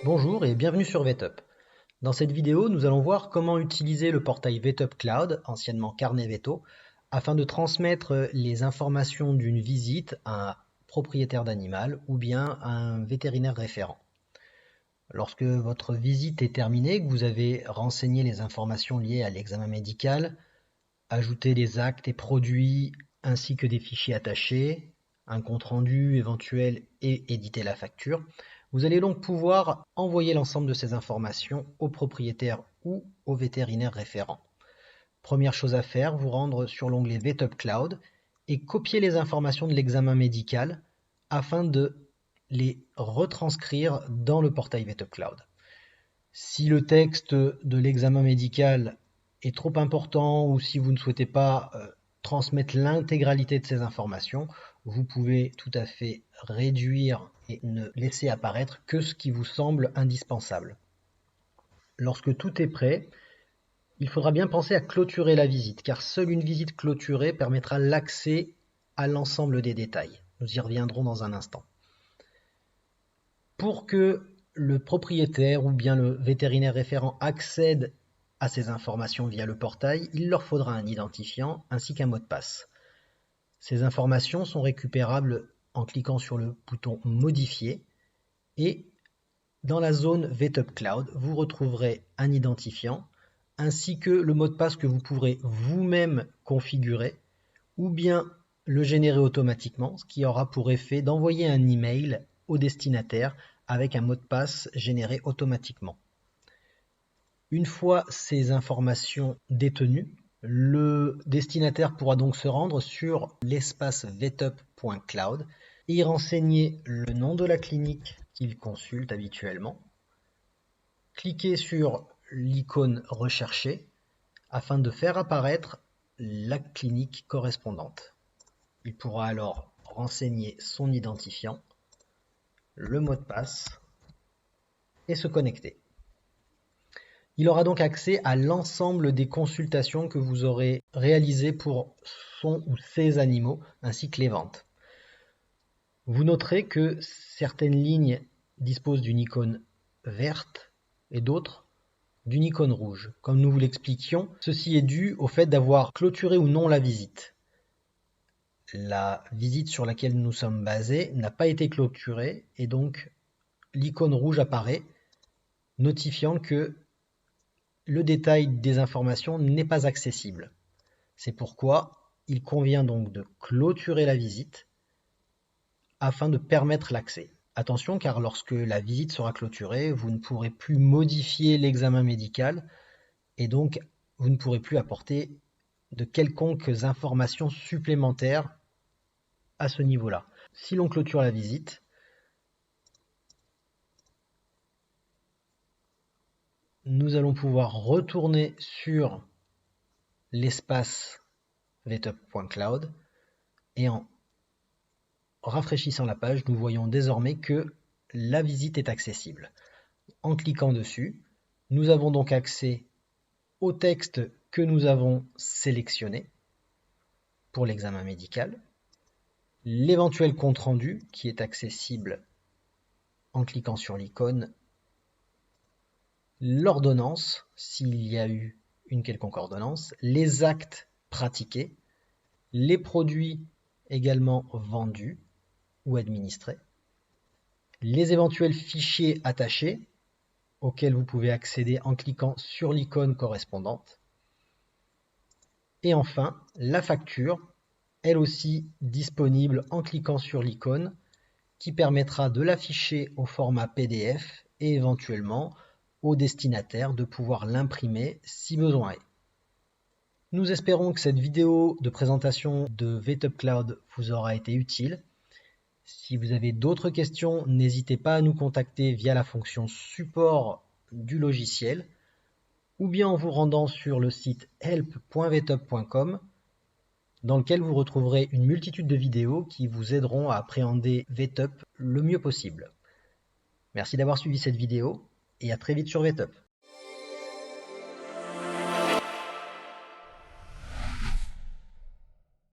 Bonjour et bienvenue sur VetUp. Dans cette vidéo, nous allons voir comment utiliser le portail VetUp Cloud, anciennement Carnet Veto, afin de transmettre les informations d'une visite à un propriétaire d'animal ou bien à un vétérinaire référent. Lorsque votre visite est terminée, que vous avez renseigné les informations liées à l'examen médical, ajouté les actes et produits ainsi que des fichiers attachés, un compte-rendu éventuel et éditer la facture, vous allez donc pouvoir envoyer l'ensemble de ces informations au propriétaire ou au vétérinaire référent. Première chose à faire, vous rendre sur l'onglet VetUp Cloud et copier les informations de l'examen médical afin de les retranscrire dans le portail VetUp Cloud. Si le texte de l'examen médical est trop important ou si vous ne souhaitez pas transmettre l'intégralité de ces informations, vous pouvez tout à fait réduire et ne laisser apparaître que ce qui vous semble indispensable. Lorsque tout est prêt, il faudra bien penser à clôturer la visite, car seule une visite clôturée permettra l'accès à l'ensemble des détails. Nous y reviendrons dans un instant. Pour que le propriétaire ou bien le vétérinaire référent accède à ces informations via le portail, il leur faudra un identifiant ainsi qu'un mot de passe. Ces informations sont récupérables en cliquant sur le bouton Modifier et dans la zone VetUp Cloud, vous retrouverez un identifiant ainsi que le mot de passe que vous pourrez vous-même configurer ou bien le générer automatiquement, ce qui aura pour effet d'envoyer un email au destinataire avec un mot de passe généré automatiquement. Une fois ces informations détenues, le destinataire pourra donc se rendre sur l'espace vetup.cloud et y renseigner le nom de la clinique qu'il consulte habituellement. Cliquez sur l'icône recherchée afin de faire apparaître la clinique correspondante. Il pourra alors renseigner son identifiant, le mot de passe et se connecter. Il aura donc accès à l'ensemble des consultations que vous aurez réalisées pour son ou ses animaux, ainsi que les ventes. Vous noterez que certaines lignes disposent d'une icône verte et d'autres d'une icône rouge. Comme nous vous l'expliquions, ceci est dû au fait d'avoir clôturé ou non la visite. La visite sur laquelle nous sommes basés n'a pas été clôturée et donc l'icône rouge apparaît, notifiant que le détail des informations n'est pas accessible. C'est pourquoi il convient donc de clôturer la visite afin de permettre l'accès. Attention, car lorsque la visite sera clôturée, vous ne pourrez plus modifier l'examen médical et donc vous ne pourrez plus apporter de quelconques informations supplémentaires à ce niveau-là. Si l'on clôture la visite, nous allons pouvoir retourner sur l'espace vetup.cloud et en rafraîchissant la page, nous voyons désormais que la visite est accessible. En cliquant dessus, nous avons donc accès au texte que nous avons sélectionné pour l'examen médical, l'éventuel compte-rendu qui est accessible en cliquant sur l'icône, l'ordonnance, s'il y a eu une quelconque ordonnance, les actes pratiqués, les produits également vendus ou administrés, les éventuels fichiers attachés auxquels vous pouvez accéder en cliquant sur l'icône correspondante, et enfin la facture, elle aussi disponible en cliquant sur l'icône qui permettra de l'afficher au format PDF et éventuellement au destinataire de pouvoir l'imprimer si besoin est. Nous espérons que cette vidéo de présentation de VetUp Cloud vous aura été utile. Si vous avez d'autres questions, n'hésitez pas à nous contacter via la fonction support du logiciel ou bien en vous rendant sur le site help.vetup.com dans lequel vous retrouverez une multitude de vidéos qui vous aideront à appréhender VetUp le mieux possible. Merci d'avoir suivi cette vidéo et à très vite sur VetUp.